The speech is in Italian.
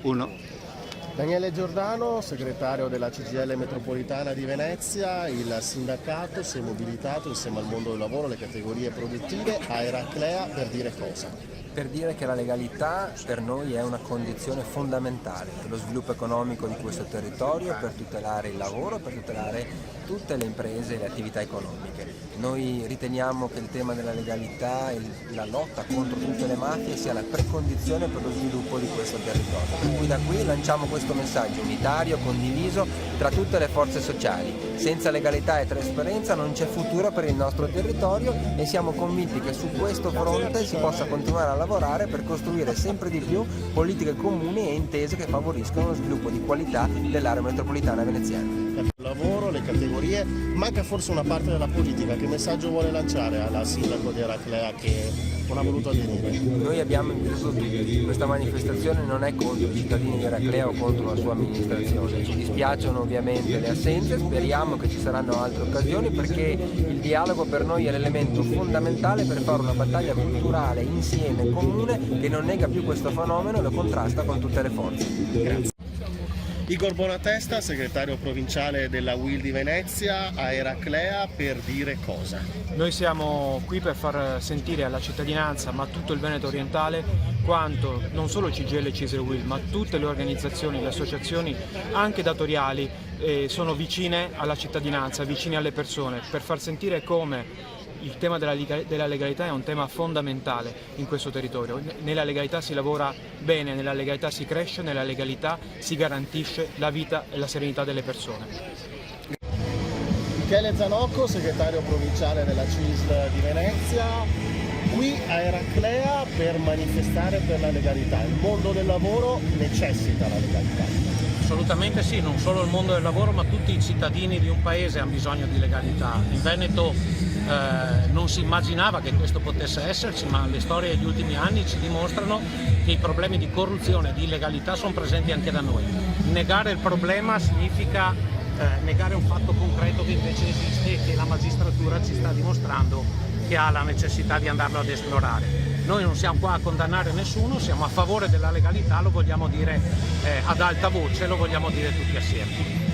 1. Daniele Giordano, segretario della CGIL metropolitana di Venezia. Il sindacato si è mobilitato insieme al mondo del lavoro, le categorie produttive, a Eraclea per dire cosa? Per dire che la legalità per noi è una condizione fondamentale per lo sviluppo economico di questo territorio, per tutelare il lavoro, per tutelare tutte le imprese e le attività economiche. Noi riteniamo che il tema della legalità e la lotta contro tutte le mafie sia la precondizione per lo sviluppo di questo territorio. Per cui da qui lanciamo questo messaggio unitario, condiviso tra tutte le forze sociali. Senza legalità e trasparenza non c'è futuro per il nostro territorio e siamo convinti che su questo fronte si possa continuare a lavorare per costruire sempre di più politiche comuni e intese che favoriscono lo sviluppo di qualità dell'area metropolitana veneziana. Il lavoro, le categorie, manca forse una parte della politica. Che messaggio vuole lanciare alla sindaco di Eraclea che non ha voluto aderire? Noi abbiamo incluso tutti, questa manifestazione non è contro i cittadini di Eraclea o contro la sua amministrazione, ci dispiacciono ovviamente le assenze, speriamo che ci saranno altre occasioni perché il dialogo per noi è l'elemento fondamentale per fare una battaglia culturale insieme, comune, che non nega più questo fenomeno e lo contrasta con tutte le forze. Grazie. Igor Bonatesta, segretario provinciale della UIL di Venezia, a Eraclea per dire cosa? Noi siamo qui per far sentire alla cittadinanza, ma a tutto il Veneto orientale, quanto non solo CGIL, CISL e UIL, ma tutte le organizzazioni, le associazioni, anche datoriali, sono vicine alla cittadinanza, vicine alle persone, per far sentire come il tema della legalità è un tema fondamentale in questo territorio. Nella legalità si lavora bene, nella legalità si cresce, nella legalità si garantisce la vita e la serenità delle persone. Michele Zanocco, segretario provinciale della CISL di Venezia, qui a Eraclea per manifestare per la legalità. Il mondo del lavoro necessita la legalità. Assolutamente sì, non solo il mondo del lavoro ma tutti i cittadini di un paese hanno bisogno di legalità. In Veneto non si immaginava che questo potesse esserci, ma le storie degli ultimi anni ci dimostrano che i problemi di corruzione e di illegalità sono presenti anche da noi. Negare il problema significa negare un fatto concreto che invece esiste e che la magistratura ci sta dimostrando che ha la necessità di andarlo ad esplorare. Noi non siamo qua a condannare nessuno, siamo a favore della legalità, lo vogliamo dire ad alta voce, lo vogliamo dire tutti assieme.